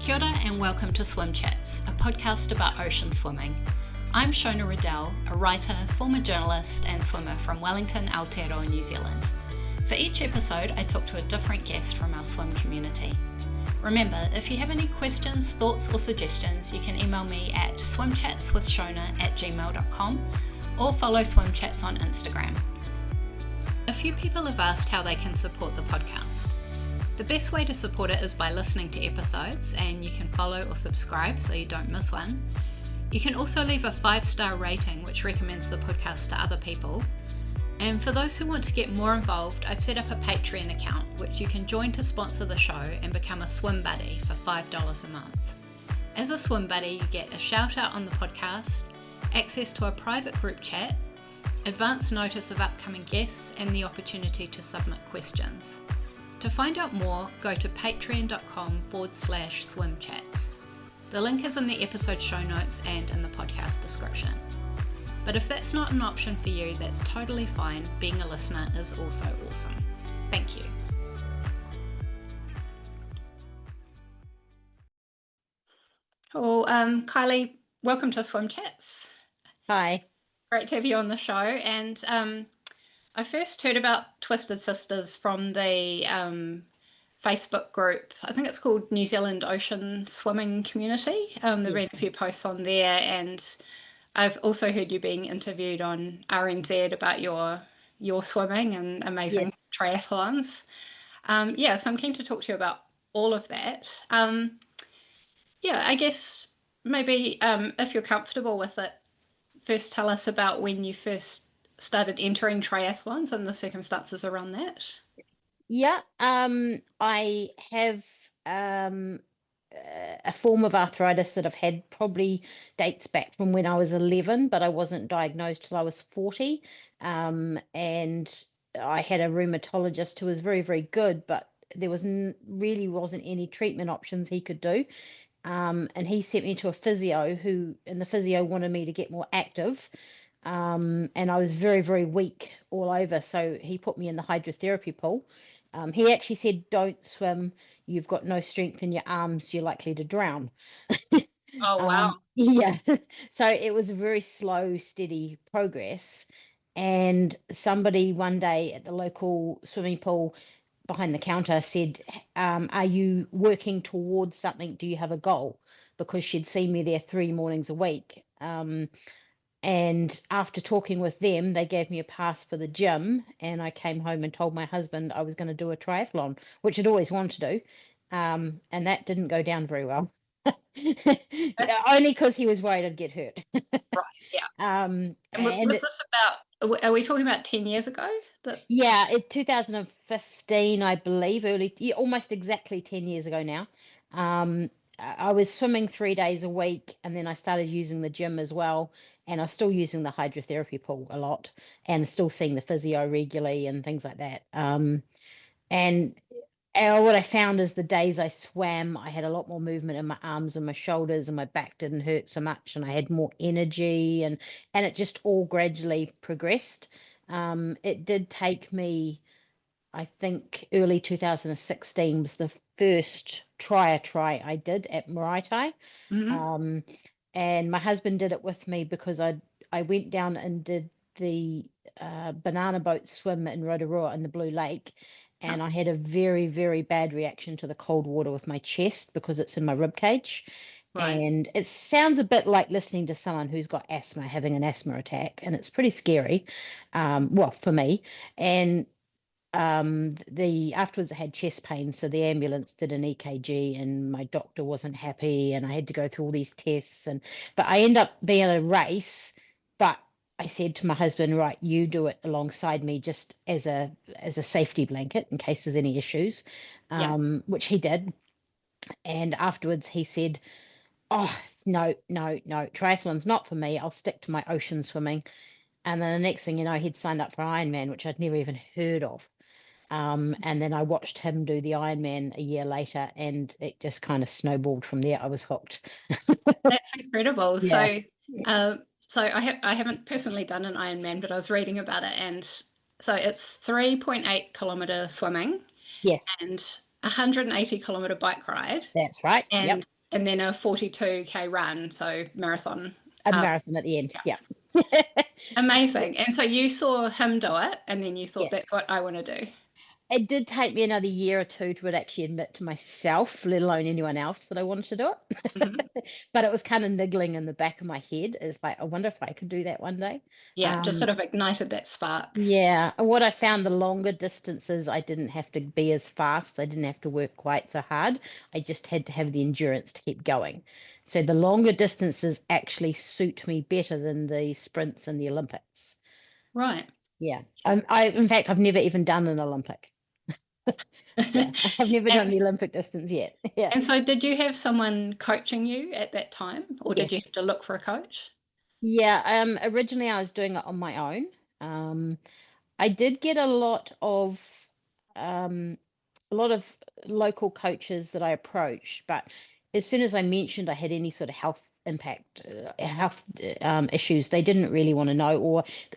Kia ora and welcome to Swim Chats, a podcast about ocean swimming. I'm Shona Riddell, a writer, former journalist and swimmer from Wellington, Aotearoa, New Zealand. For each episode, I talk to a different guest from our swim community. Remember, if you have any questions, thoughts or suggestions, you can email me at swimchatswithshona@gmail.com or follow Swim Chats on Instagram. A few people have asked how they can support the podcast. The best way to support it is by listening to episodes, and you can follow or subscribe so you don't miss one. You can also leave a 5-star rating which recommends the podcast to other people. And for those who want to get more involved, I've set up a Patreon account which you can join to sponsor the show and become a swim buddy for $5 a month. As a swim buddy, you get a shout out on the podcast, access to a private group chat, advance notice of upcoming guests, and the opportunity to submit questions. To find out more, go to patreon.com/swimchats. The link is in the episode show notes and in the podcast description. But if that's not an option for you, that's totally fine. Being a listener is also awesome. Thank you. Well, Kylie, welcome to Swim Chats. Hi. Great to have you on the show. And I first heard about Twisted Sisters from the Facebook group. I think it's called New Zealand Ocean Swimming Community. They've read a few posts on there, and I've also heard you being interviewed on RNZ about your swimming and amazing triathlons. So I'm keen to talk to you about all of that. I guess maybe if you're comfortable with it, first tell us about when you first started entering triathlons and the circumstances around that. I have a form of arthritis that I've had, probably dates back from when I was 11, but I wasn't diagnosed till I was 40. And I had a rheumatologist who was very, very good, but there really wasn't any treatment options he could do. And he sent me to a physio and the physio wanted me to get more active. And I was very, very weak all over. So he put me in the hydrotherapy pool. He actually said, don't swim. You've got no strength in your arms. You're likely to drown. Oh, wow. So it was a very slow, steady progress. And somebody one day at the local swimming pool behind the counter said, are you working towards something? Do you have a goal? Because she'd seen me there 3 mornings a week. And after talking with them, they gave me a pass for the gym, and I came home and told my husband I was going to do a triathlon, which I'd always wanted to do. And that didn't go down very well. Only because he was worried I'd get hurt. Right, yeah. And was this about, are we talking about 10 years ago? In 2015, I believe, almost exactly 10 years ago now. I was swimming 3 days a week, and then I started using the gym as well. And I was still using the hydrotherapy pool a lot, and still seeing the physio regularly and things like that. And what I found is the days I swam, I had a lot more movement in my arms and my shoulders, and my back didn't hurt so much, and I had more energy, and it just all gradually progressed. It did take me, I think, early 2016 was the first try I did at Maraetai. Mm-hmm. And my husband did it with me because I went down and did the banana boat swim in Rotorua in the Blue Lake, and I had a very, very bad reaction to the cold water with my chest because it's in my rib cage. Right. And it sounds a bit like listening to someone who's got asthma having an asthma attack, and it's pretty scary, well, for me. And afterwards I had chest pain, so the ambulance did an EKG, and my doctor wasn't happy, and I had to go through all these tests, but I ended up being able to race. But I said to my husband, right, you do it alongside me just as a safety blanket in case there's any issues, which he did. And afterwards he said, oh, no, triathlon's not for me. I'll stick to my ocean swimming. And then the next thing you know, he'd signed up for Ironman, which I'd never even heard of. And then I watched him do the Ironman a year later, and it just kind of snowballed from there. I was hooked. That's incredible. Yeah. So I haven't personally done an Ironman, but I was reading about it, and so it's 3.8 kilometer swimming. Yes. And 180 kilometer bike ride. That's right. And and then a 42K run, so marathon. A marathon at the end. Yeah. Yeah. Amazing. And so you saw him do it, and then you thought, Yes. that's what I want to do. It did take me another year or two to actually admit to myself, let alone anyone else, that I wanted to do Mhm. it. But it was kind of niggling in the back of my head. It's like, I wonder if I could do that one day. Yeah, just sort of ignited that spark. Yeah, and what I found, the longer distances, I didn't have to be as fast. I didn't have to work quite so hard. I just had to have the endurance to keep going. So the longer distances actually suit me better than the sprints and the Olympics. Right. Yeah. In fact, I've never even done an Olympic. Yeah, I've never done And the Olympic distance yet. Yeah. and so did you have someone coaching you at that time, or did you Yes. have to look for a coach? Yeah. Originally I was doing it on my own. I did get um, a lot of local coaches that I approached, but as soon as I mentioned I had any sort of health issues, they didn't really want to know,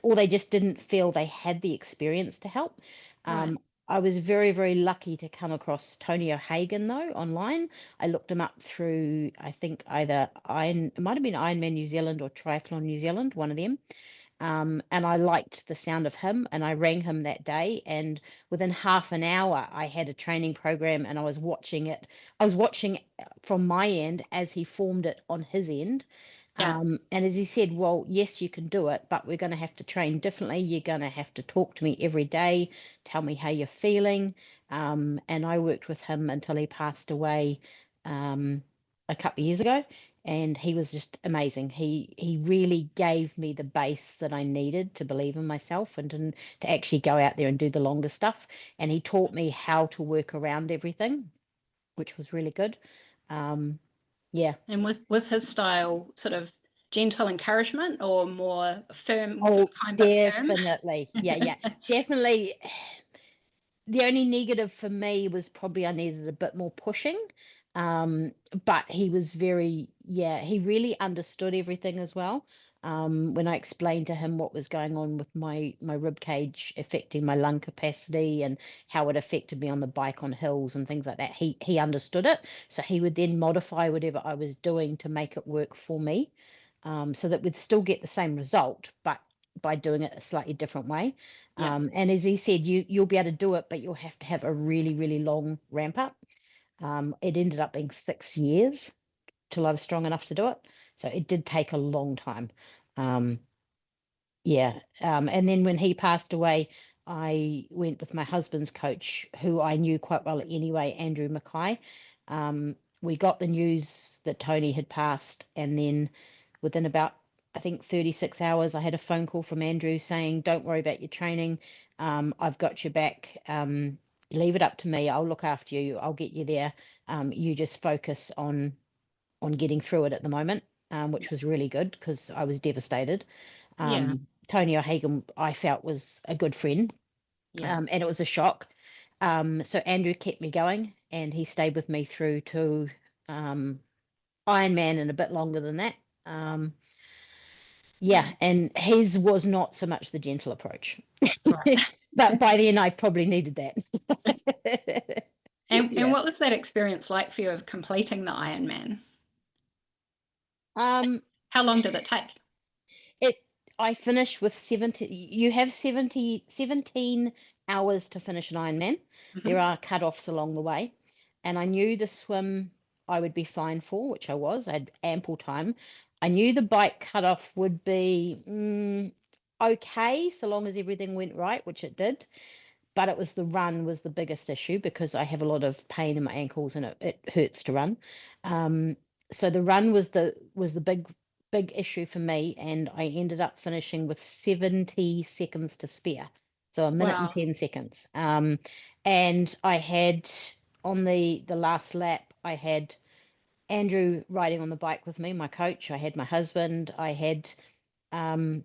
or they just didn't feel they had the experience to help. Right. Um, I was very, very lucky to come across Tony O'Hagan though online. I looked him up through, I think either it might have been Ironman New Zealand or Triathlon New Zealand, one of them. And I liked the sound of him, and I rang him that day. And within half an hour, I had a training program, and I was watching it. I was watching from my end as he formed it on his end. Yeah. And as he said, well, yes, you can do it, but we're going to have to train differently. You're going to have to talk to me every day, tell me how you're feeling. And I worked with him until he passed away a couple of years ago, and he was just amazing. He really gave me the base that I needed to believe in myself and to actually go out there and do the longer stuff. And he taught me how to work around everything, which was really good. Um, yeah. And was his style sort of gentle encouragement or more firm, sort Oh, of kind but firm? definitely. Yeah, yeah. Definitely. The only negative for me was probably I needed a bit more pushing. Um, but he was he really understood everything as well. When I explained to him what was going on with my rib cage affecting my lung capacity and how it affected me on the bike on hills and things like that, he understood it. So he would then modify whatever I was doing to make it work for me, so that we'd still get the same result, but by doing it a slightly different way. Yeah. And as he said, you'll be able to do it, but you'll have to have a really, really long ramp up. It ended up being 6 years till I was strong enough to do it. So it did take a long time. Um, yeah. And then when he passed away, I went with my husband's coach, who I knew quite well anyway, Andrew Mackay. We got the news that Tony had passed, and then within about, I think, 36 hours, I had a phone call from Andrew saying, "Don't worry about your training. I've got your back. Leave it up to me. I'll look after you. I'll get you there. You just focus on getting through it at the moment," which was really good because I was devastated. Yeah. Tony O'Hagan, I felt, was a good friend, Yeah. and it was a shock. So Andrew kept me going, and he stayed with me through to um, Ironman and a bit longer than that. Um, yeah, Right. and his was not so much the gentle approach, Right. but by then I probably needed that. And Yeah. what was that experience like for you of completing the Ironman? Um, How long did it take? It I finished with 70. You have 17 hours to finish an Ironman. There Mhm. are cut-offs along the way. And I knew the swim I would be fine for, which I was. I had ample time. I knew the bike cut-off would be okay, so long as everything went right, which it did. But it was the run was the biggest issue because I have a lot of pain in my ankles and it hurts to run. Um, so the run was the big issue for me, and I ended up finishing with 70 seconds to spare, so a minute and Wow. 10 seconds. And I had on the last lap, I had Andrew riding on the bike with me, my coach. I had my husband. I had um,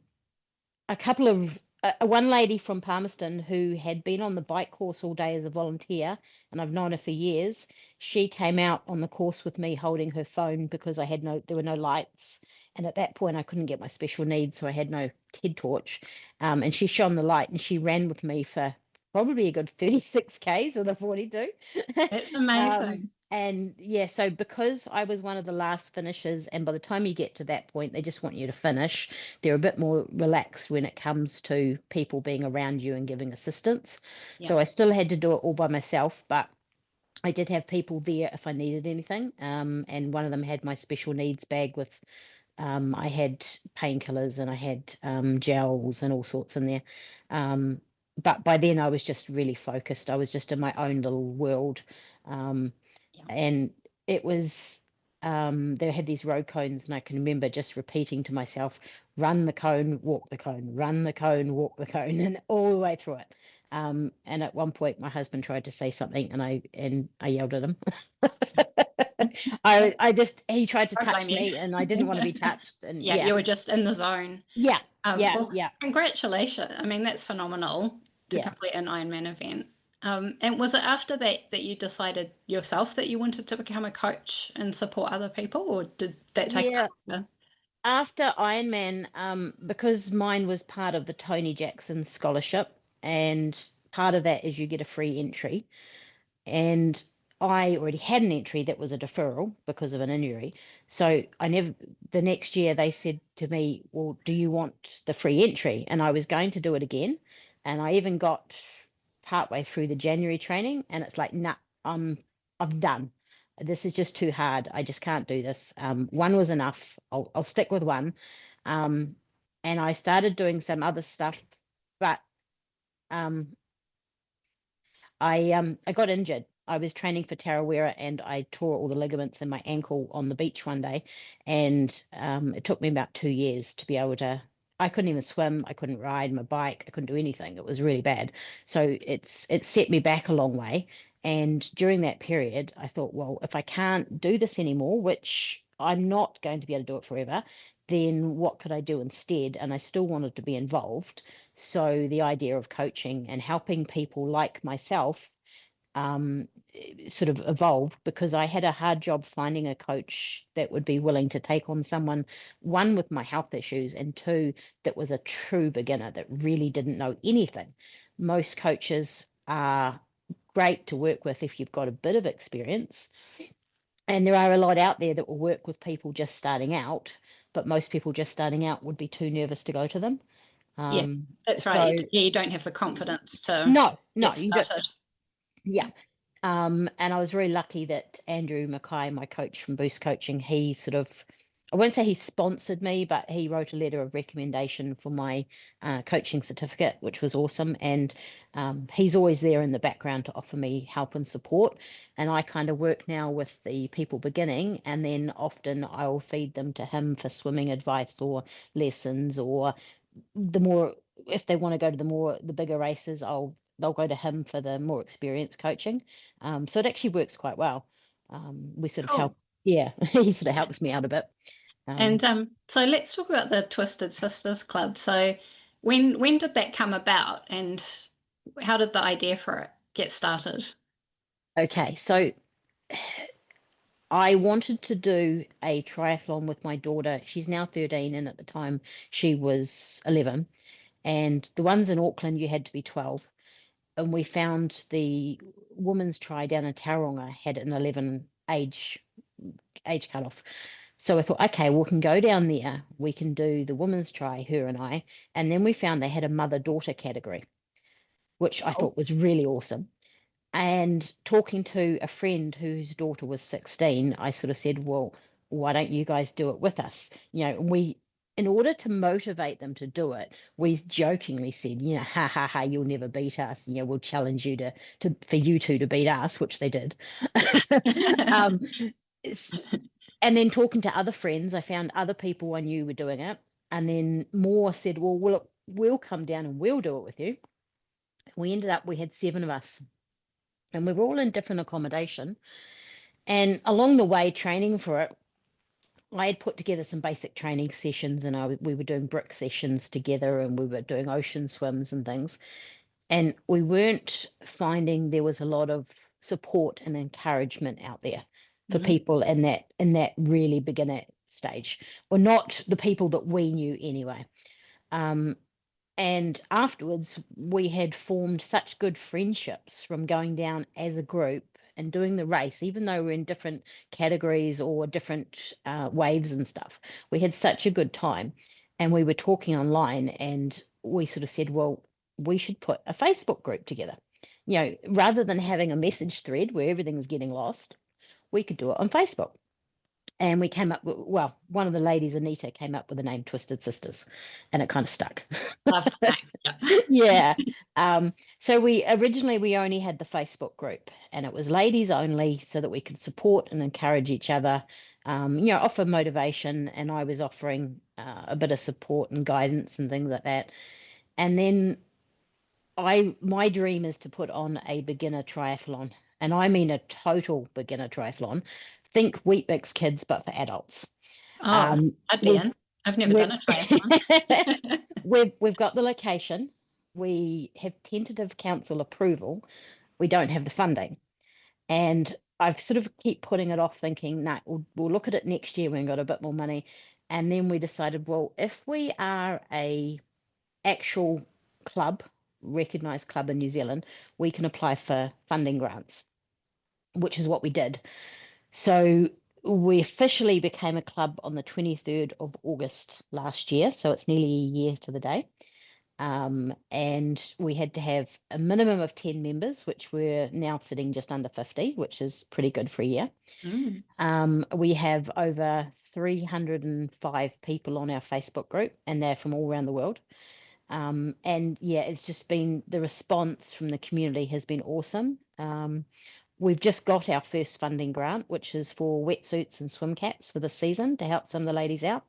a couple of one lady from Palmerston who had been on the bike course all day as a volunteer, and I've known her for years. She came out on the course with me holding her phone because there were no lights. And at that point, I couldn't get my special needs, so I had no head torch. And she shone the light, and she ran with me for probably a good 36 Ks of the 42. That's um, amazing. And yeah, so because I was one of the last finishers, and by the time you get to that point, they just want you to finish. They're a bit more relaxed when it comes to people being around you and giving assistance. Yeah. So I still had to do it all by myself, but I did have people there if I needed anything. And one of them had my special needs bag with, I had painkillers and I had gels and all sorts in there. But by then I was just really focused. I was just in my own little world. Um, Yeah. and it was, they had these road cones, and I can remember just repeating to myself, run the cone, walk the cone, run the cone, walk the cone, and all the way through it. And at one point my husband tried to say something, and I yelled at him. I just, he tried to I touch blame you. me and I didn't want to be touched, and Yeah, you were just in the zone. yeah, yeah, Well, yeah, congratulations. I mean, that's phenomenal to yeah. complete an Ironman event. And was it after that you decided yourself that you wanted to become a coach and support other people, or did that take a Yeah, bit longer? after Ironman, because mine was part of the Tony Jackson scholarship, and part of that is you get a free entry. And I already had an entry that was a deferral because of an injury. So I never, the next year they said to me, well, do you want the free entry? And I was going to do it again. And I even got partway through the January training, and it's like, nah, I'm done. This is just too hard. I just can't do this. One was enough. I'll stick with one. Um, and I started doing some other stuff, but um, I got injured. I was training for Tarawera, and I tore all the ligaments in my ankle on the beach one day, and it took me about 2 years to be able to. I couldn't even swim. I couldn't ride my bike. I couldn't do anything. It was really bad. So it set me back a long way. And during that period, I thought, well, if I can't do this anymore, which I'm not going to be able to do it forever, then what could I do instead? And I still wanted to be involved. So the idea of coaching and helping people like myself um, sort of evolved, because I had a hard job finding a coach that would be willing to take on someone, one, with my health issues, and two, that was a true beginner that really didn't know anything. Most coaches are great to work with if you've got a bit of experience. And there are a lot out there that will work with people just starting out, but most people just starting out would be too nervous to go to them. Yeah, Um, that's right. so You don't have the confidence to no, no, get you don't. started. Yeah. And I was very lucky that Andrew Mackay, my coach from Boost Coaching, he sort of, I won't say he sponsored me, but he wrote a letter of recommendation for my coaching certificate, which was awesome. And he's always there in the background to offer me help and support. And I kind of work now with the people beginning, and then often I'll feed them to him for swimming advice or lessons, or the more, if they want to go to the bigger races, they'll go to him for the more experienced coaching. So it actually works quite well. We sort of help. Cool. Yeah, he sort of helps me out a bit. And so let's talk about the Twisted Sisters Club. So when did that come about, and how did the idea for it get started? Okay, so I wanted to do a triathlon with my daughter. She's now 13, and at the time she was 11. And the ones in Auckland, you had to be 12. And we found the women's tri down in Tauranga had an 11 age cutoff. So I thought, okay, we can go down there. We can do the women's try, her and I. And then we found they had a mother-daughter category, which I Oh. thought was really awesome. And talking to a friend whose daughter was 16, I sort of said, well, why don't you guys do it with us? In order to motivate them to do it, we jokingly said, ha ha ha, you'll never beat us. We'll challenge you for you two to beat us, which they did. um, and then talking to other friends, I found other people I knew were doing it. And then more said, well, we'll come down and we'll do it with you. We had 7 of us, and we were all in different accommodation. And along the way, training for it, I had put together some basic training sessions, and we were doing brick sessions together, and we were doing ocean swims and things. And we weren't finding there was a lot of support and encouragement out there for Mhm. people in that really beginner stage, or not the people that we knew anyway. And afterwards, we had formed such good friendships from going down as a group, and doing the race, even though we're in different categories or different waves and stuff. We had such a good time, and we were talking online, and we sort of said, well, we should put a Facebook group together. Rather than having a message thread where everything's getting lost, we could do it on Facebook. And we came up with, well, one of the ladies, Anita, came up with the name Twisted Sisters, and it kind of stuck. Love the name. Yeah. So we only had the Facebook group, and it was ladies only, so that we could support and encourage each other, offer motivation, and I was offering a bit of support and guidance and things like that. And then my dream is to put on a beginner triathlon, and I mean a total beginner triathlon. Think Weet-Bix Kids, but for adults. Oh, I'd be we've in. I've never we've done a triathlon. we've got the location. We have tentative council approval. We don't have the funding, and I've sort of keep putting it off, thinking, nah, we'll look at it next year when we've got a bit more money. And then we decided, well, if we are a actual club, recognised club in New Zealand, we can apply for funding grants, which is what we did. So we officially became a club on the 23rd of August last year. So it's nearly a year to the day. And we had to have a minimum of 10 members, which we're now sitting just under 50, which is pretty good for a year. We have over 305 people on our Facebook group, and they're from all around the world. And yeah, it's just been, the response from the community has been awesome. We've just got our first funding grant, which is for wetsuits and swim caps for the season to help some of the ladies out.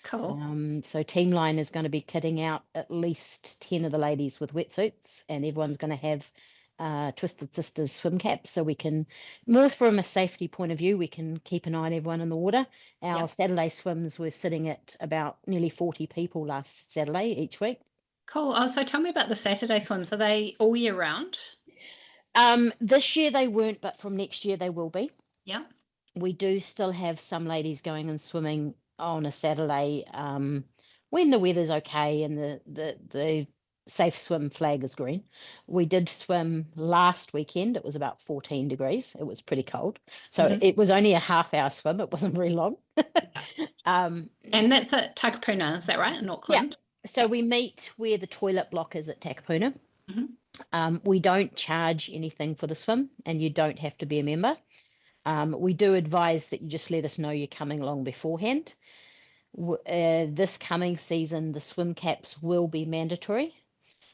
Cool. So Teamline is going to be kitting out at least 10 of the ladies with wetsuits, and everyone's going to have Twisted Sisters swim caps, so we can, more from a safety point of view, we can keep an eye on everyone in the water. Our Saturday swims were sitting at about nearly 40 people last Saturday each week. Cool. Oh, so tell me about the Saturday swims. Are they all year round? This year they weren't, but from next year they will be. Yeah. We do still have some ladies going and swimming on a Saturday when the weather's okay and the safe swim flag is green. We did swim last weekend. It was about 14 degrees. It was pretty cold. So it was only a half-hour swim. It wasn't very long. And that's at Takapuna, is that right, in Auckland? Yeah. So we meet where the toilet block is at Takapuna. We don't charge anything for the swim, and you don't have to be a member. We do advise that you just let us know you're coming along beforehand. This coming season, the swim caps will be mandatory.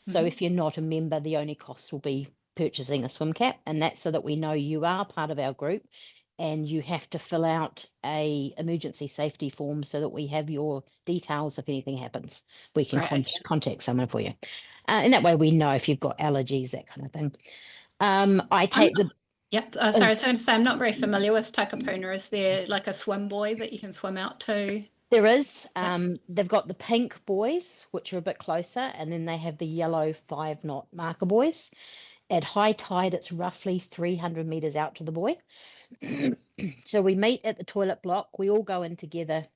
So if you're not a member, the only cost will be purchasing a swim cap, and that's so that we know you are part of our group, and you have to fill out a emergency safety form so that we have your details. If anything happens, we can contact someone for you. And that way we know if you've got allergies, that kind of thing. I take the... Yep. Sorry, I was going to say, I'm not very familiar with Takapuna. Is there like a swim buoy that you can swim out to? There is. They've got the pink buoys, which are a bit closer, and then they have the yellow 5-knot marker buoys. At high tide, it's roughly 300 meters out to the buoy. So we meet at the toilet block. We all go in together.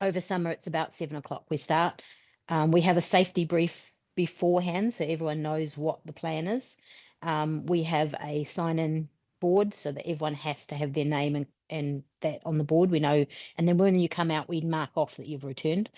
Over summer, it's about 7 o'clock we start. We have a safety brief beforehand, so everyone knows what the plan is. We have a sign-in board so that everyone has to have their name and that on the board, we know. And then when you come out, we mark off that you've returned.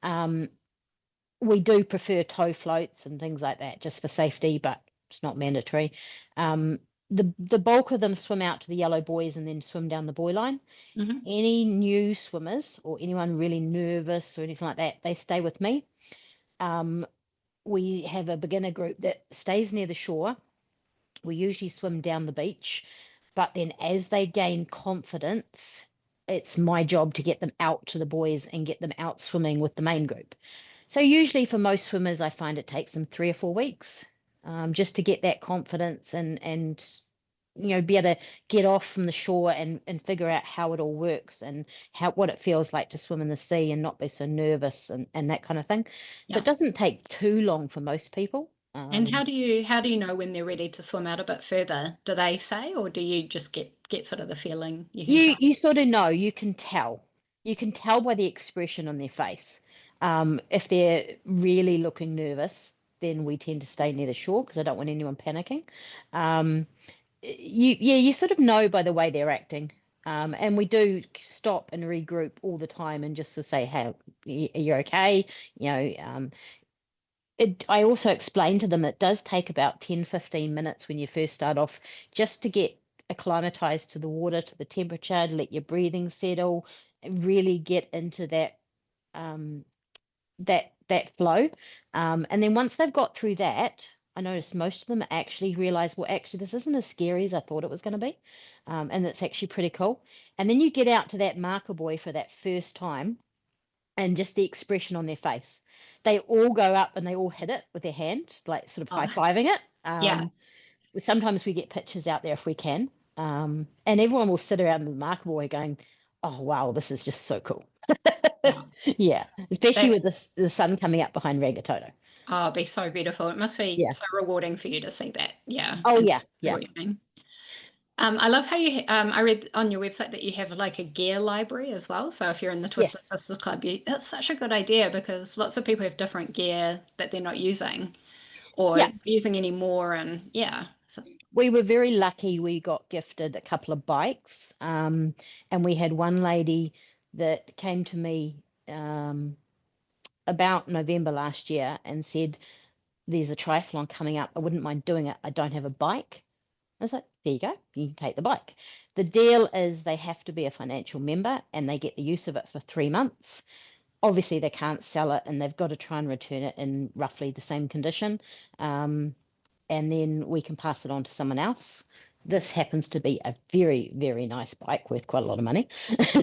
We do prefer tow floats and things like that just for safety, but it's not mandatory. The bulk of them swim out to the yellow buoys and then swim down the buoy line. Any new swimmers or anyone really nervous or anything like that, they stay with me. We have a beginner group that stays near the shore. We usually swim down the beach, but then as they gain confidence, it's my job to get them out to the buoys and get them out swimming with the main group. So usually for most swimmers, I find it takes them 3 or 4 weeks just to get that confidence and be able to get off from the shore and figure out how it all works and what it feels like to swim in the sea and not be so nervous and that kind of thing. So it doesn't take too long for most people. And how do you know when they're ready to swim out a bit further? Do they say, or do you just get sort of the feeling? You sort of know. You can tell. You can tell by the expression on their face. If they're really looking nervous, then we tend to stay near the shore because I don't want anyone panicking. you sort of know by the way they're acting. And we do stop and regroup all the time and just to say, hey, you're okay. You know, I also explain to them it does take about 10-15 minutes when you first start off just to get acclimatized to the water, to the temperature, to let your breathing settle, and really get into um, that flow. And then once they've got through that, I noticed most of them actually realize, well, actually, this isn't as scary as I thought it was going to be. And it's actually pretty cool. And then you get out to that marker buoy for that first time and just the expression on their face. They all go up and they all hit it with their hand, like sort of Oh, high-fiving it. yeah, Sometimes we get pictures out there if we can. And everyone will sit around the marker buoy going, oh, wow, this is just so cool. yeah. Yeah, especially That, with the sun coming up behind Rangitoto. oh, it'd be so beautiful. It must be Yeah. so rewarding for you to see that. Yeah, Oh, and yeah, see yeah. what you mean. I love how I read on your website that you have like a gear library as well. So if you're in the Twisted Yes. Sisters Club, that's such a good idea because lots of people have different gear that they're not using or Yeah. using anymore. And yeah, so, We were very lucky. We got gifted a couple of bikes. And we had one lady that came to me about November last year and said, there's a triathlon coming up. I wouldn't mind doing it. I don't have a bike. I was like, there you go. You can take the bike. The deal is they have to be a financial member and they get the use of it for 3 months. Obviously, they can't sell it and they've got to try and return it in roughly the same condition. Um, and then we can pass it on to someone else. This happens to be a very, very nice bike worth quite a lot of money.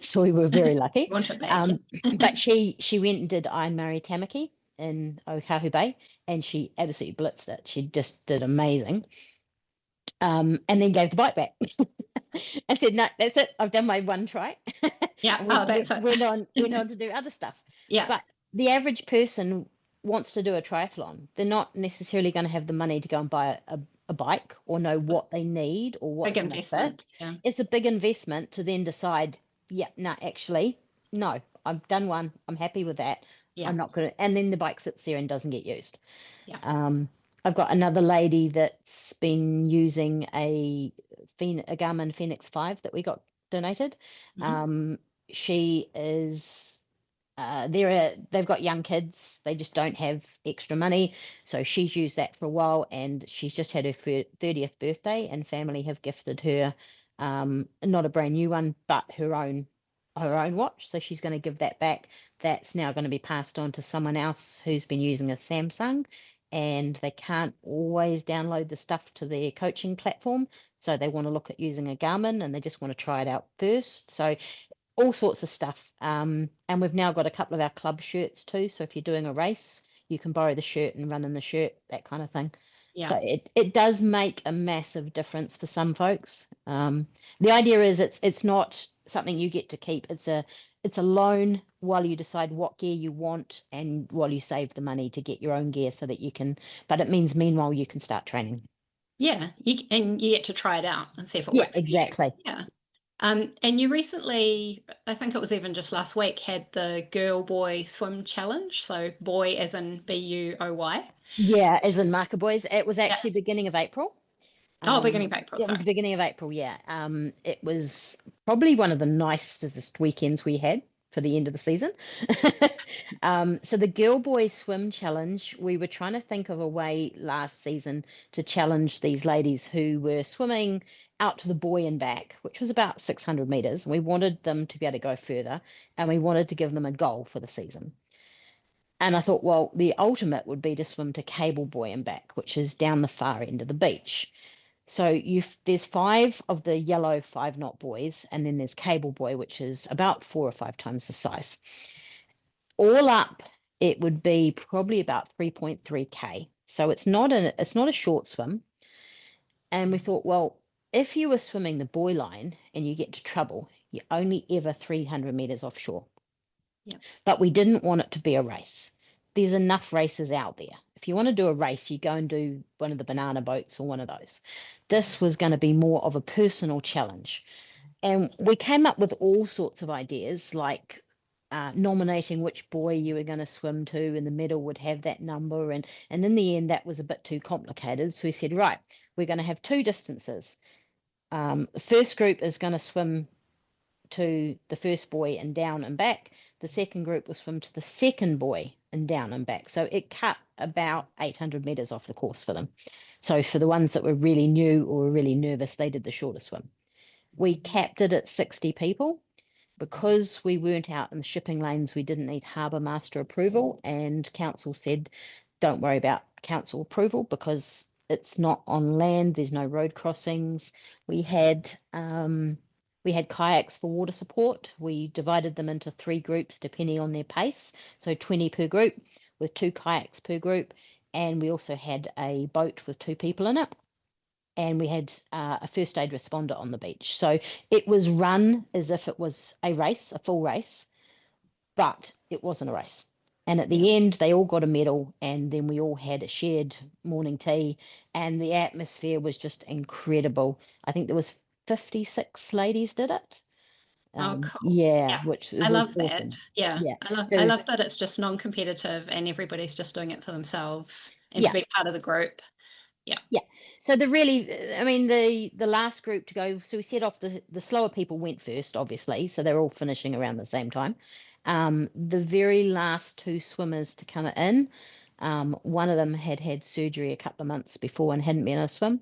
So we were very lucky. want it back. Yeah. But she went and did Iron Tamaki in Oahu Bay and she absolutely blitzed it. She just did amazing. And then gave the bike back. I said, no, that's it. I've done my one try. Yeah. And Oh, we that's it. went on to do other stuff. Yeah. But the average person wants to do a triathlon. They're not necessarily going to have the money to go and buy a bike or know what they need or Big what's going to investment. fit. Yeah. It's a big investment to then decide, yeah, no, actually, no, I've done one. I'm happy with that. Yeah. I'm not going to. And then the bike sits there and doesn't get used. Yeah. Um, I've got another lady that's been using a Garmin Phoenix 5 that we got donated. Hmm. Um, she is they've got young kids. They just don't have extra money. So she's used that for a while and she's just had her 30th birthday and family have gifted her not a brand new one, but her own watch. So she's going to give that back. That's now going to be passed on to someone else who's been using a Samsung and they can't always download the stuff to their coaching platform. So they want to look at using a Garmin and they just want to try it out first. So all sorts of stuff. And we've now got a couple of our club shirts too. So if you're doing a race, you can borrow the shirt and run in the shirt, that kind of thing. So Yeah. it does make a massive difference for some folks. The idea is it's not something you get to keep. It's a loan while you decide what gear you want and while you save the money to get your own gear so that you can. But it means meanwhile you can start training. Yeah. And you get to try it out and see if it Yeah, works for you. exactly. Yeah. And you recently, I think it was even just last week, had the girl boy swim challenge. So boy as in Buoy. Yeah, as in marker boys, it was Yeah. actually beginning of April. Oh, beginning of April, It was the sorry. beginning of April, yeah. It was probably one of the nicest weekends we had for the end of the season. So the Girl Boy Swim Challenge, we were trying to think of a way last season to challenge these ladies who were swimming out to the buoy and back, which was about 600 meters. We wanted them to be able to go further, and we wanted to give them a goal for the season. And I thought, well, the ultimate would be to swim to Cable Buoy and back, which is down the far end of the beach. So there's 5 of the yellow 5 knot buoys, and then there's Cable Buoy, which is about 4 or 5 times the size. All up, it would be probably about 3.3K. So it's not a short swim. And we thought, well, if you were swimming the buoy line and you get into trouble, you're only ever 300 meters offshore. Yeah. But we didn't want it to be a race. There's enough races out there. If you want to do a race, you go and do one of the banana boats or one of those. This was going to be more of a personal challenge. And we came up with all sorts of ideas, like nominating which buoy you were going to swim to, and the medal would have that number. And in the end, that was a bit too complicated. So we said, right, we're going to have 2 distances. The first group is going to swim to the first buoy and down and back. The second group will swim to the second buoy and down and back. So it cut about 800 meters off the course for them. So for the ones that were really new or were really nervous, they did the shorter swim. We capped it at 60 people. Because we weren't out in the shipping lanes, we didn't need harbour master approval, and council said, don't worry about council approval because it's not on land. There's no road crossings. We had kayaks for water support. We divided them into 3 groups depending on their pace, so 20 per group with 2 kayaks per group, and we also had a boat with 2 people in it. And we had a first aid responder on the beach. So it was run as if it was a race, a full race, but it wasn't a race. And at the end, they all got a medal, and then we all had a shared morning tea, and the atmosphere was just incredible. I think there was 56 ladies did it. Oh, cool. Yeah, which I was love that. awesome. Yeah. Yeah. I love that it's just non-competitive and everybody's just doing it for themselves and to be part of the group. Yeah. Yeah. So the last group to go, so we set off, the slower people went first, obviously. So they're all finishing around the same time. The very last 2 swimmers to come in, one of them had surgery a couple of months before and hadn't been able to swim.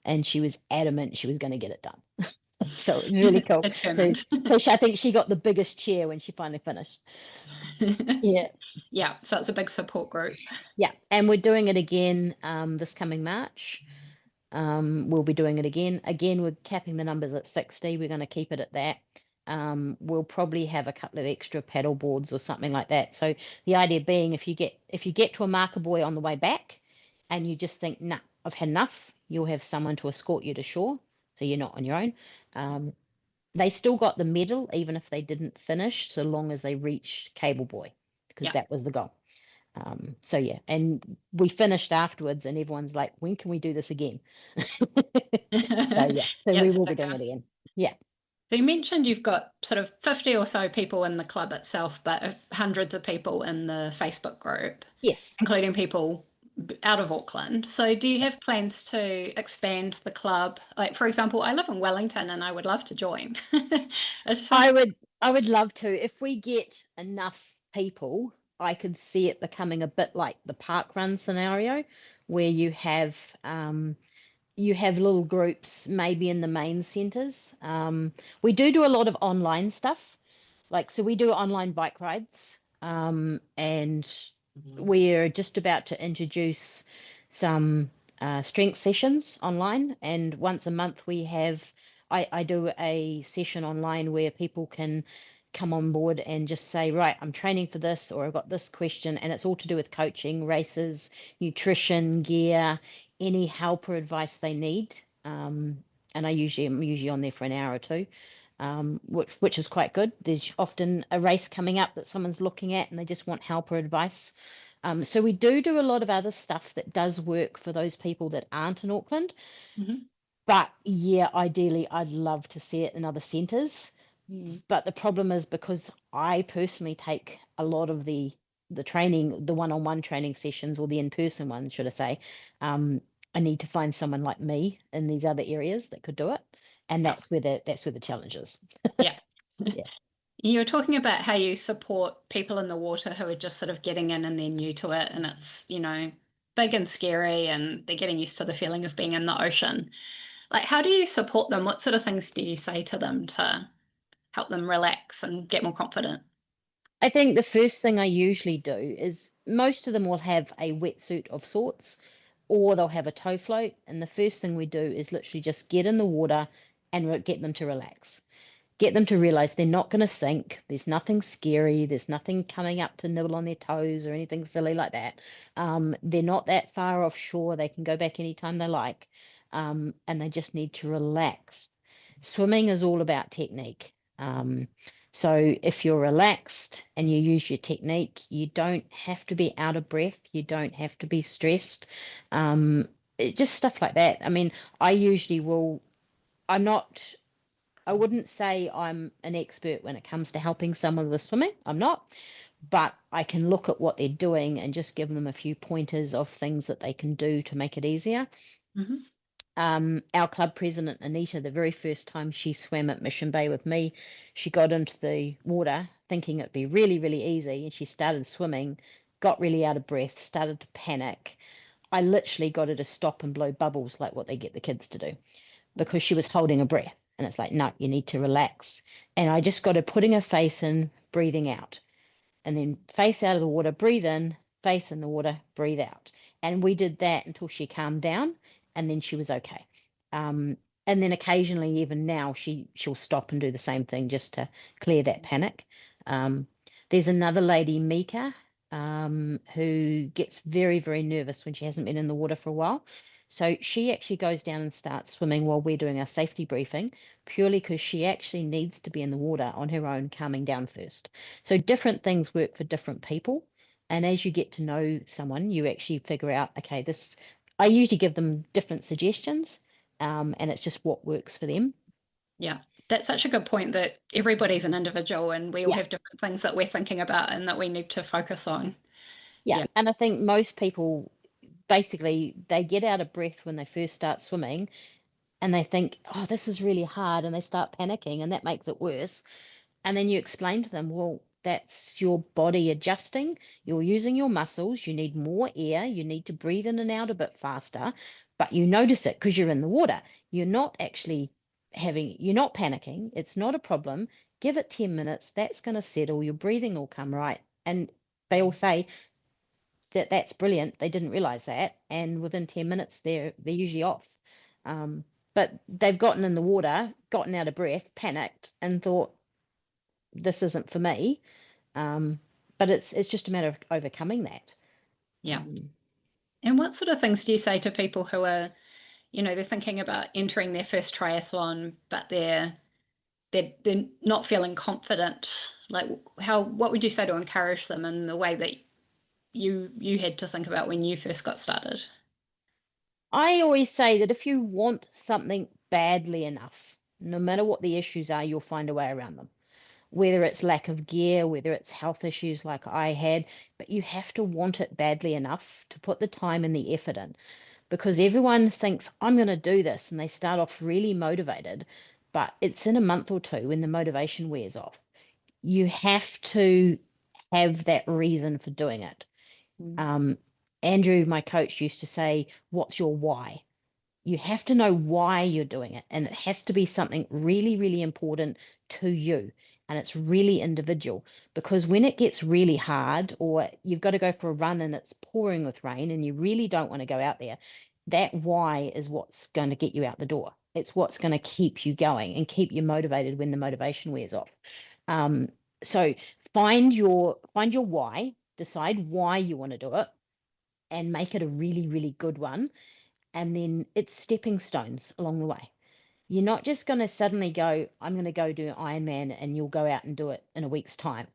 And she was adamant she was going to get it done. So it was really cool. So I think she got the biggest cheer when she finally finished. Yeah. Yeah. So it's a big support group. Yeah. And we're doing it again this coming March. We'll be doing it again. Again, we're capping the numbers at 60. We're going to keep it at that. We'll probably have a couple of extra paddle boards or something like that. So the idea being, if you get to a marker buoy on the way back and you just think, nah, I've had enough, you'll have someone to escort you to shore. So you're not on your own. They still got the medal, even if they didn't finish, so long as they reached cable buoy, because that was the goal. So yeah, and we finished afterwards and everyone's like, when can we do this again? So we will be doing it again. Yeah. So you mentioned you've got sort of 50 or so people in the club itself, but hundreds of people in the Facebook group. Yes. Including people out of Auckland. So do you have plans to expand the club? Like, for example, I live in Wellington and I would love to join. I would love to. If we get enough people, I could see it becoming a bit like the park run scenario, where you have little groups maybe in the main centres. We do a lot of online stuff. So we do online bike rides, and we're just about to introduce some strength sessions online. And once a month I do a session online where people can come on board and just say, right, I'm training for this, or I've got this question, and it's all to do with coaching, races, nutrition, gear, any help or advice they need. And I'm usually on there for an hour or 2. Which is quite good. There's often a race coming up that someone's looking at and they just want help or advice. So we do a lot of other stuff that does work for those people that aren't in Auckland. But yeah, ideally, I'd love to see it in other centres. But the problem is, because I personally take a lot of the training, the one-on-one training sessions, or the in-person ones, should I say, I need to find someone like me in these other areas that could do it. And that's where the challenge is. Yeah. You were talking about how you support people in the water who are just sort of getting in and they're new to it, and it's, big and scary, and they're getting used to the feeling of being in the ocean. Like, how do you support them? What sort of things do you say to them to help them relax and get more confident? I think the first thing I usually do is, most of them will have a wetsuit of sorts, or they'll have a tow float. And the first thing we do is literally just get in the water and get them to relax. Get them to realize they're not going to sink. There's nothing scary. There's nothing coming up to nibble on their toes or anything silly like that. They're not that far offshore. They can go back anytime they like. And they just need to relax. Swimming is all about technique. So if you're relaxed and you use your technique, you don't have to be out of breath. You don't have to be stressed. Just stuff like that. I mean, I usually will. I wouldn't say I'm an expert when it comes to helping someone with swimming. I'm not. But I can look at what they're doing and just give them a few pointers of things that they can do to make it easier. Our club president, Anita, the very first time she swam at Mission Bay with me, she got into the water thinking it'd be really, really easy. And she started swimming, got really out of breath, started to panic. I literally got her to stop and blow bubbles like what they get the kids to do because she was holding her breath. And it's like, no, you need to relax. And I just got her putting her face in, breathing out, and then face out of the water, breathe in, face in the water, breathe out. And we did that until she calmed down, and then she was okay. Um, and then occasionally, even now, she'll stop and do the same thing just to clear that panic. Um, there's another lady, Mika, who gets very, very nervous when she hasn't been in the water for a while. So she actually goes down and starts swimming while we're doing our safety briefing, purely because she actually needs to be in the water on her own, calming down first. So different things work for different people. And as you get to know someone, you actually figure out, okay, this, I usually give them different suggestions, and it's just what works for them. Yeah, that's such a good point that everybody's an individual and we all Yeah. have different things that we're thinking about and that we need to focus on. Yeah. Yeah. And I think most people basically they get out of breath when they first start swimming and they think, oh, this is really hard, and they start panicking, and that makes it worse. And then you explain to them, well, that's your body adjusting. You're using your muscles. You need more air. You need to breathe in and out a bit faster. But you notice it because you're in the water. You're not actually you're not panicking. It's not a problem. Give it 10 minutes. That's going to settle. Your breathing will come right. And they all say that that's brilliant. They didn't realize that. And within 10 minutes, they're usually off. Um, but they've gotten in the water, gotten out of breath, panicked, and thought, this isn't for me. Um, but it's just a matter of overcoming that. Yeah. Um, And what sort of things do you say to people who are, they're thinking about entering their first triathlon, but they're not feeling confident? Like what would you say to encourage them in the way that you had to think about when you first got started? I always say that if you want something badly enough, no matter what the issues are, you'll find a way around them. Whether it's lack of gear, whether it's health issues like I had, but you have to want it badly enough to put the time and the effort in, because everyone thinks, I'm going to do this, and they start off really motivated, but it's in a month or two when the motivation wears off. You have to have that reason for doing it. Mm. Um, Andrew, my coach, used to say, what's your why? You have to know why you're doing it, and it has to be something really, really important to you. And it's really individual, because when it gets really hard, or you've got to go for a run and it's pouring with rain and you really don't want to go out there, that why is what's going to get you out the door. It's what's going to keep you going and keep you motivated when the motivation wears off. Um, so find your why, decide why you want to do it, and make it a really, really good one. And then it's stepping stones along the way. You're not just going to suddenly go, I'm going to go do Ironman, and you'll go out and do it in a week's time.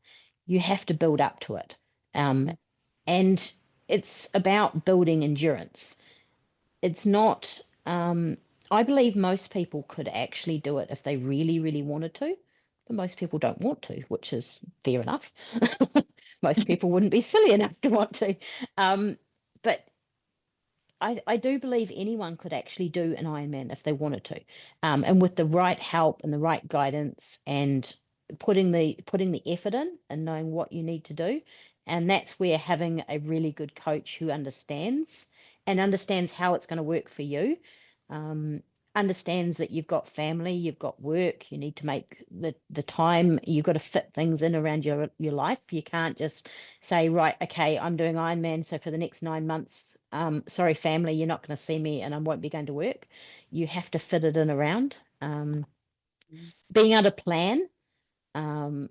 You have to build up to it. Um, and it's about building endurance. It's not, I believe most people could actually do it if they really, really wanted to, but most people don't want to, which is fair enough. Most people wouldn't be silly enough to want to. But I do believe anyone could actually do an Ironman if they wanted to, and with the right help and the right guidance, and putting the effort in and knowing what you need to do. And that's where having a really good coach who understands how it's going to work for you, um, understands that you've got family, you've got work, you need to make the time, you've got to fit things in around your life. You can't just say, right, okay, I'm doing Ironman, so for the next 9 months, sorry, family, you're not going to see me and I won't be going to work. You have to fit it in around. Being able to plan. Um,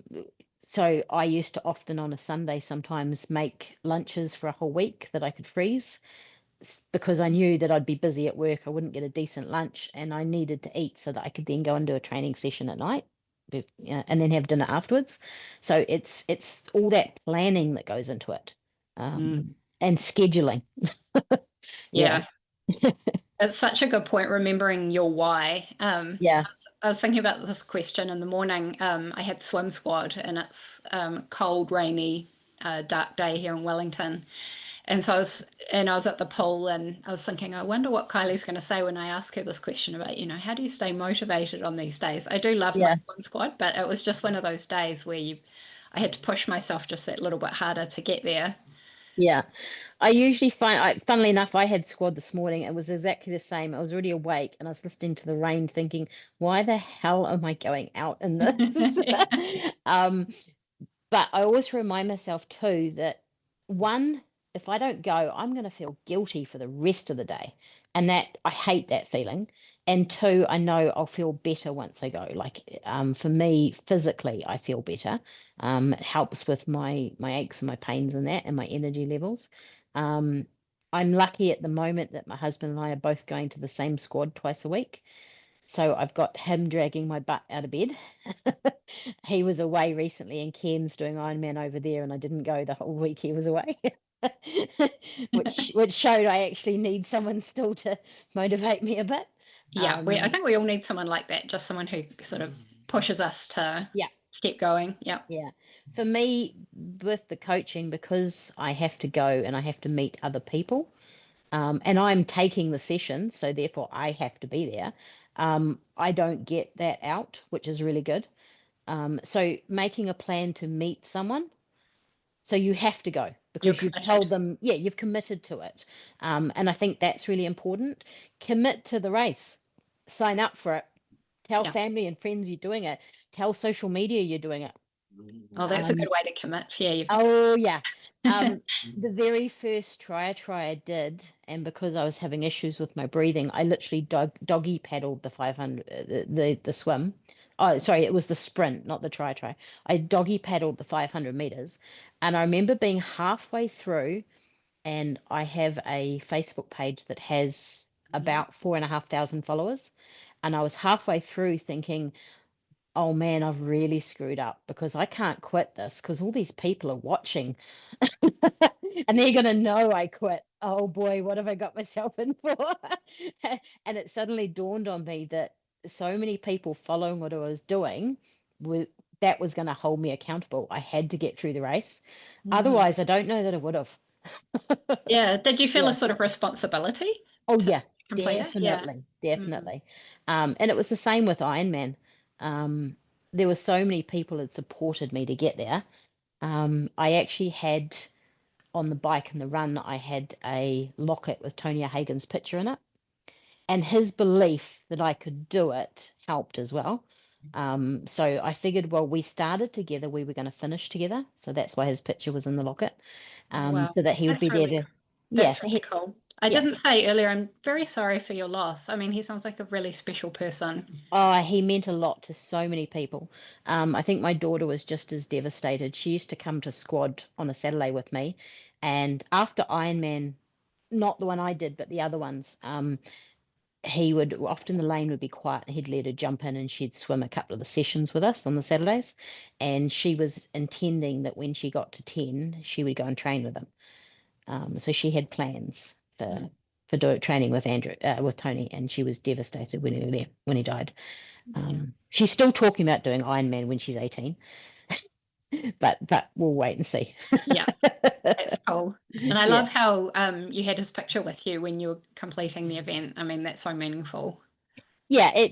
so I used to often on a Sunday sometimes make lunches for a whole week that I could freeze, because I knew that I'd be busy at work. I wouldn't get a decent lunch, and I needed to eat so that I could then go and do a training session at night, and then have dinner afterwards. So it's all that planning that goes into it, Mm. and scheduling. Yeah, Yeah. It's such a good point, remembering your why. yeah. I was thinking about this question in the morning. I had swim squad, and it's cold, rainy, dark day here in Wellington. And so I was at the pool and I was thinking, I wonder what Kylie's going to say when I ask her this question about, how do you stay motivated on these days? I do love my Yeah. swim squad, but it was just one of those days where I had to push myself just that little bit harder to get there. Yeah. I usually funnily enough, I had squad this morning. It was exactly the same. I was already awake and I was listening to the rain thinking, why the hell am I going out in this? um, But I always remind myself too that one, if I don't go, I'm going to feel guilty for the rest of the day. And that I hate that feeling. And two, I know I'll feel better once I go. Like for me, physically, I feel better. It helps with my aches and my pains and that and my energy levels. Um, I'm lucky at the moment that my husband and I are both going to the same squad twice a week. So I've got him dragging my butt out of bed. He was away recently and Ken's doing Ironman over there and I didn't go the whole week he was away. Which showed I actually need someone still to motivate me a bit. Yeah, I think we all need someone like that, just someone who sort of pushes us Yeah, to keep going. Yeah. yeah. For me, with the coaching, because I have to go and I have to meet other people, and I'm taking the session, so therefore I have to be there. I don't get that out, which is really good. So making a plan to meet someone, so you have to go You're because you've committed. told them, yeah, you've committed to it. And I think that's really important. Commit to the race, sign up for it, tell Yeah. family and friends you're doing it, tell social media you're doing it. Oh, that's a good Um, way to commit. Yeah, Oh yeah. The very first try I did, and because I was having issues with my breathing, I literally doggy paddled the 500, the swim. Oh, sorry, it was the sprint, not the try. I doggy paddled the 500 meters, and I remember being halfway through, and I have a Facebook page that has about 4,500 followers, and I was halfway through thinking, oh man, I've really screwed up because I can't quit this because all these people are watching and they're going to know I quit. Oh boy, what have I got myself in for? And it suddenly dawned on me that so many people following what I was doing, were, that was going to hold me accountable. I had to get through the race. yeah. Otherwise, I don't know that I would have. Yeah. Did you feel a Yeah. sort of responsibility Oh, to yeah, complete it? Yeah. definitely, Mm. definitely. And it was the same with Ironman. Um, there were so many people that supported me to get there. I actually had on the bike and the run, I had a locket with Tony Hagen's picture in it, and his belief that I could do it helped as well. So I figured, well, we started together, we were going to finish together, so that's why his picture was in the locket, Wow. so that he would be That's there really to, cool. yeah, That's so really he, cool. I yeah. didn't say earlier, I'm very sorry for your loss. I mean, he sounds like a really special person. Oh, he meant a lot to so many people. I think my daughter was just as devastated. She used to come to squad on a Saturday with me, and after Ironman, not the one I did, but the other ones, he would often the lane would be quiet and he'd let her jump in and she'd swim a couple of the sessions with us on the Saturdays. And she was intending that when she got to 10, she would go and train with him. So she had plans Mm. training with with Tony, and she was devastated when he died. Yeah. She's still talking about doing Ironman when she's 18, but we'll wait and see. Yeah. That's cool. And I Yeah. love how you had his picture with you when you were completing the event. I mean, that's so meaningful. Yeah,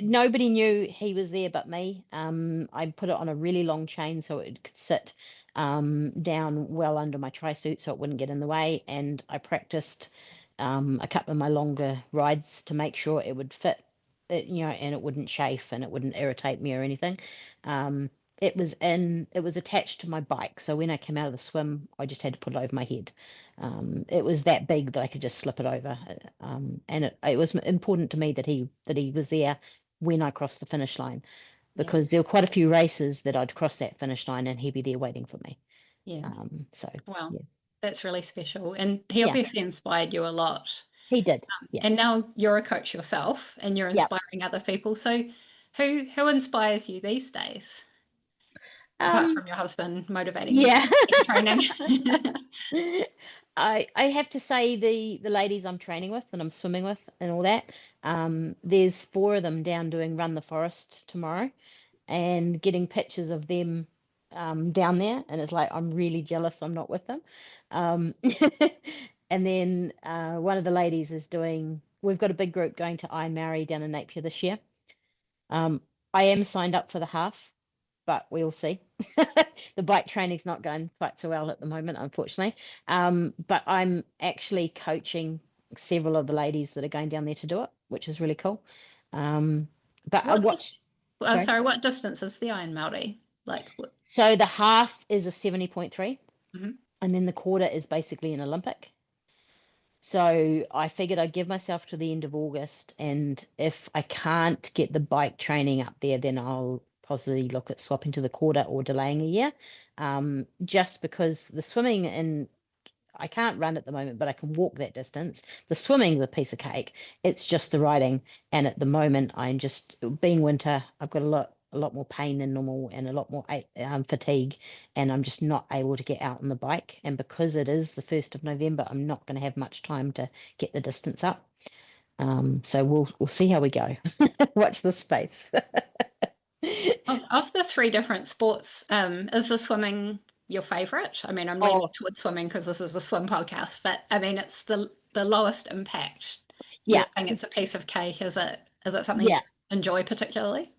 nobody knew he was there but me. I put it on a really long chain so it could sit down well under my tri suit so it wouldn't get in the way. And I practiced a couple of my longer rides to make sure it would fit, and it wouldn't chafe and it wouldn't irritate me or anything. It was attached to my bike, so when I came out of the swim, I just had to put it over my head. It was that big that I could just slip it over, and it was important to me that he was there when I crossed the finish line, Yeah. because there were quite a few races that I'd cross that finish line and he'd be there waiting for me. Yeah. So Wow. yeah, That's really special. And he yeah, obviously inspired you a lot. he did. Yeah, And now you're a coach yourself and you're yeah. inspiring other people. So who inspires you these days, apart Um, from your husband motivating you to yeah. keep training? I have to say the ladies I'm training with and I'm swimming with and all that. There's four of them down doing Run the Forest tomorrow, and getting pictures of them down there, and it's like I'm really jealous I'm not with them. Um, and then one of the ladies is doing. We've got a big group going to Iron down in Napier this year. I am signed up for the half, but we'll see. The bike training's not going quite so well at the moment, unfortunately. But I'm actually coaching several of the ladies that are going down there to do it, which is really cool. But I What watched. Sorry. sorry, what distance is the Iron Maori? Like, So the half is a 70.3, mhm. and then the quarter is basically an Olympic. So I figured I'd give myself to the end of August, and if I can't get the bike training up there, then I'll possibly look at swapping to the quarter or delaying a year. Just because the swimming, and I can't run at the moment, but I can walk that distance. The swimming's a piece of cake. It's just the riding, and at the moment, I'm just being winter. I've got a lot more pain than normal and a lot more fatigue, and I'm just not able to get out on the bike. And because it is the 1st of November, I'm not going to have much time to get the distance up. So we'll see how we go. Watch this space. Of the three different sports, is the swimming your favorite? I mean, I'm leaning Oh, towards swimming because this is a swim podcast, but I mean, it's the lowest impact. You yeah, were saying it's a piece of cake. Is it something you yeah. enjoy particularly?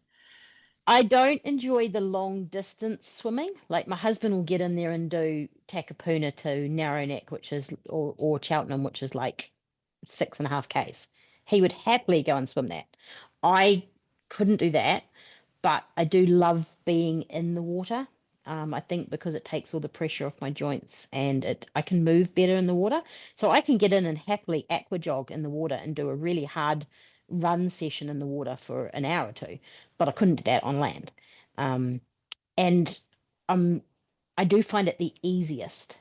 I don't enjoy the long distance swimming. Like my husband will get in there and do Takapuna to Narrow Neck, which is or Cheltenham, which is like 6.5 Ks. He would happily go and swim that. I couldn't do that, but I do love being in the water. I think because it takes all the pressure off my joints and I can move better in the water. So I can get in and happily aqua jog in the water and do a really hard run session in the water for an hour or two, but I couldn't do that on land. And um, I do find it the easiest.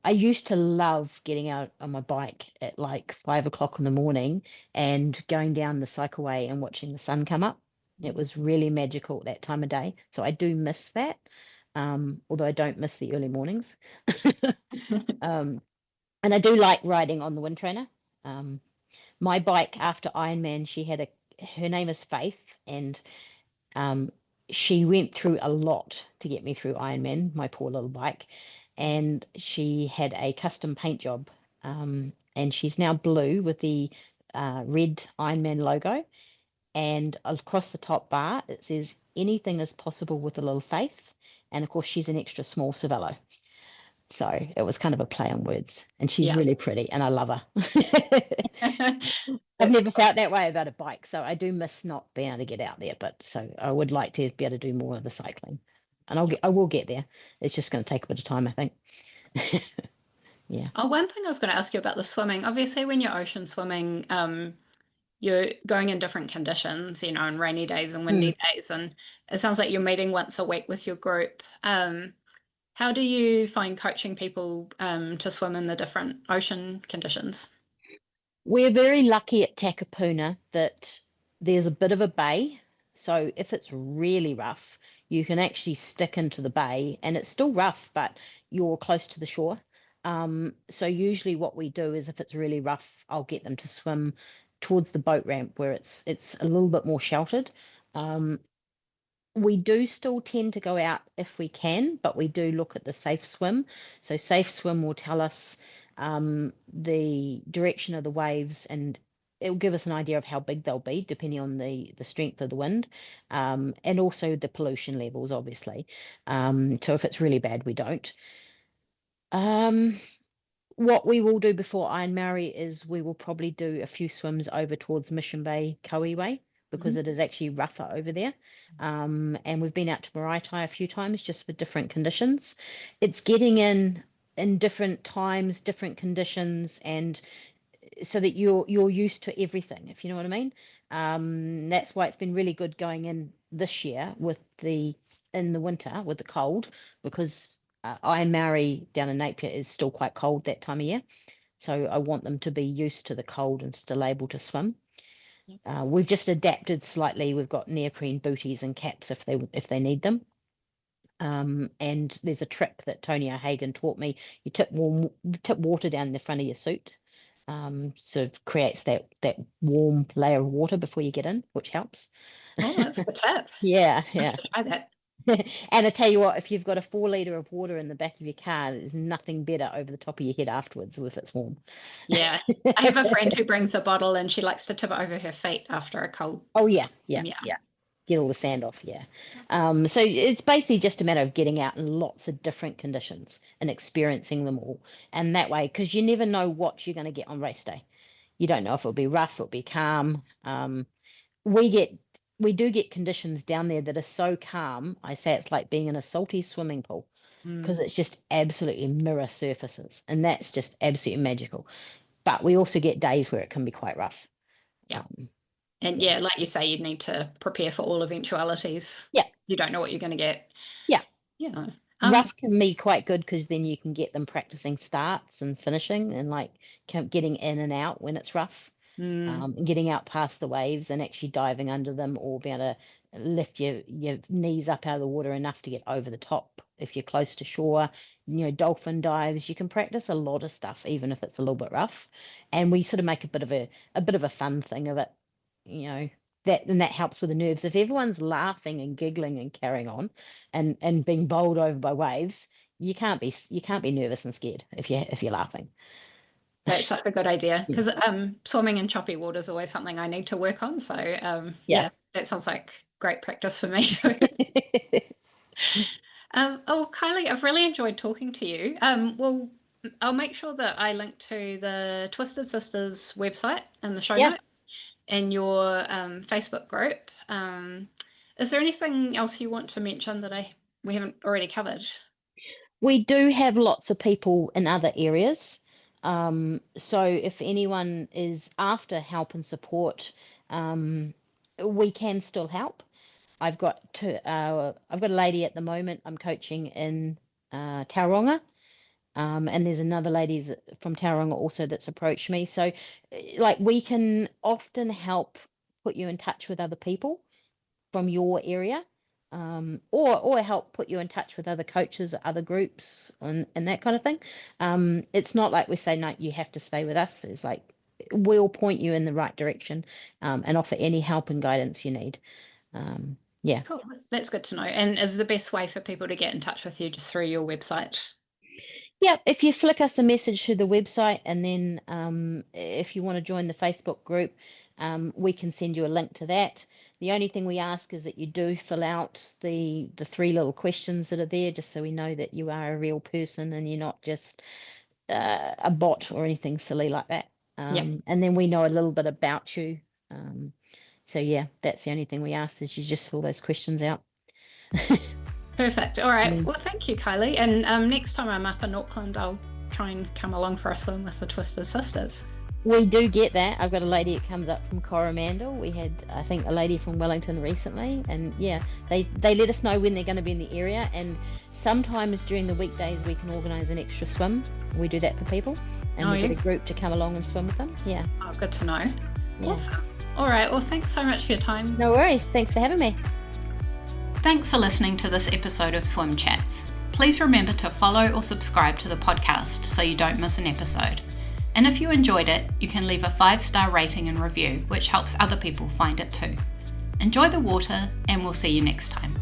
I used to love getting out on my bike at like 5 o'clock in the morning and going down the cycleway and watching the sun come up. It was really magical at that time of day. So I do miss that, although I don't miss the early mornings. um, and I do like riding on the wind trainer. My bike after Ironman, her name is Faith, and um, she went through a lot to get me through Ironman, my poor little bike, and she had a custom paint job, and she's now blue with the red Ironman logo, and across the top bar it says anything is possible with a little faith, and of course she's an extra small Cervelo. So it was kind of a play on words, and she's Yeah. really pretty, and I love her. I've That's never felt that way about a bike, so I do miss not being able to get out there. But so I would like to be able to do more of the cycling, and yeah. I will get there. It's just going to take a bit of time, I think. Yeah. Oh, one thing I was going to ask you about the swimming. Obviously, when you're ocean swimming, you're going in different conditions, on rainy days and Mm. windy days, and it sounds like you're meeting once a week with your group. How do you find coaching people to swim in the different ocean conditions? We're very lucky at Takapuna that there's a bit of a bay. So if it's really rough, you can actually stick into the bay and it's still rough, but you're close to the shore. So usually what we do is if it's really rough, I'll get them to swim towards the boat ramp where it's a little bit more sheltered. Um, we do still tend to go out if we can, but we do look at the safe swim. So safe swim will tell us the direction of the waves, and it will give us an idea of how big they'll be depending on the strength of the wind, and also the pollution levels, obviously. So if it's really bad, we don't. Um, what we will do before Iron Maori is we will probably do a few swims over towards Mission Bay, Kohe Way, because Mhm. it is actually rougher over there. And we've been out to Maraetai a few times just for different conditions. It's getting in different times, different conditions, and so that you're used to everything, if you know what I mean. That's why it's been really good going in this year in the winter with the cold, because Iron Maori down in Napier is still quite cold that time of year. So I want them to be used to the cold and still able to swim. We've just adapted slightly. We've got neoprene booties and caps if they need them. And there's a trick that Tony O'Hagan taught me. You tip water down the front of your suit, so it creates that warm layer of water before you get in, which helps. Oh, that's a good tip. Yeah, I have yeah. to try that. And I tell you what, if you've got a 4 litre of water in the back of your car, there's nothing better over the top of your head afterwards if it's warm. Yeah. I have a friend who brings a bottle and she likes to tip it over her feet after a cold. Oh yeah, yeah, Yeah. yeah. Get all the sand off, yeah. So it's basically just a matter of getting out in lots of different conditions and experiencing them all. And that way, because you never know what you're going to get on race day. You don't know if it'll be rough, it'll be calm. We get we do get conditions down there that are so calm. I say it's like being in a salty swimming pool because Mm, it's just absolutely mirror surfaces, and that's just absolutely magical. But we also get days where it can be quite rough. yeah. Um, And yeah, yeah, like you say, you'd need to prepare for all eventualities. yeah, You don't know what you're going to get. yeah. Yeah. Rough can be quite good because then you can get them practicing starts and finishing and like getting in and out when it's rough. mm, And getting out past the waves and actually diving under them or being able to lift your knees up out of the water enough to get over the top if you're close to shore. Dolphin dives. You can practice a lot of stuff even if it's a little bit rough, and we sort of make a bit of a fun thing of it. You know that helps with the nerves. If everyone's laughing and giggling and carrying on, and being bowled over by waves, you can't be nervous and scared if you're laughing. that's such a good idea because swimming in choppy water is always something I need to work on. So Yeah. yeah, that sounds like great practice for me too. Oh, Kylie, I've really enjoyed talking to you. Well, I'll make sure that I link to the Twisted Sisters website in the show Yeah. notes and your Facebook group. Is there anything else you want to mention that we haven't already covered? We do have lots of people in other areas. So if anyone is after help and support, um, we can still help. I've got a lady at the moment I'm coaching in Tauranga, and there's another lady from Tauranga also that's approached me. So, like, we can often help put you in touch with other people from your area, or help put you in touch with other coaches or other groups and that kind of thing. It's not like we say, no, you have to stay with us. It's like we'll point you in the right direction, and offer any help and guidance you need. Yeah. Cool. That's good to know. And is the best way for people to get in touch with you just through your website? Yeah, if you flick us a message through the website, and then if you want to join the Facebook group, we can send you a link to that. The only thing we ask is that you do fill out the three little questions that are there, just so we know that you are a real person and you're not just a bot or anything silly like that. Yeah. And then we know a little bit about you. So yeah, that's the only thing we ask is you just fill those questions out. Perfect. All right. Mm. Well, thank you, Kylie. And next time I'm up in Auckland, I'll try and come along for a swim with the Twisted Sisters. We do get that. I've got a lady that comes up from Coromandel. We had, I think, a lady from Wellington recently, and yeah, they let us know when they're going to be in the area. And sometimes during the weekdays, we can organise an extra swim. We do that for people, and we get a group to come along and swim with them. Yeah. Oh, good to know. Yeah. Awesome. All right. Well, thanks so much for your time. No worries. Thanks for having me. Thanks for listening to this episode of Swim Chats. Please remember to follow or subscribe to the podcast so you don't miss an episode. And if you enjoyed it, you can leave a 5-star rating and review, which helps other people find it too. Enjoy the water, and we'll see you next time.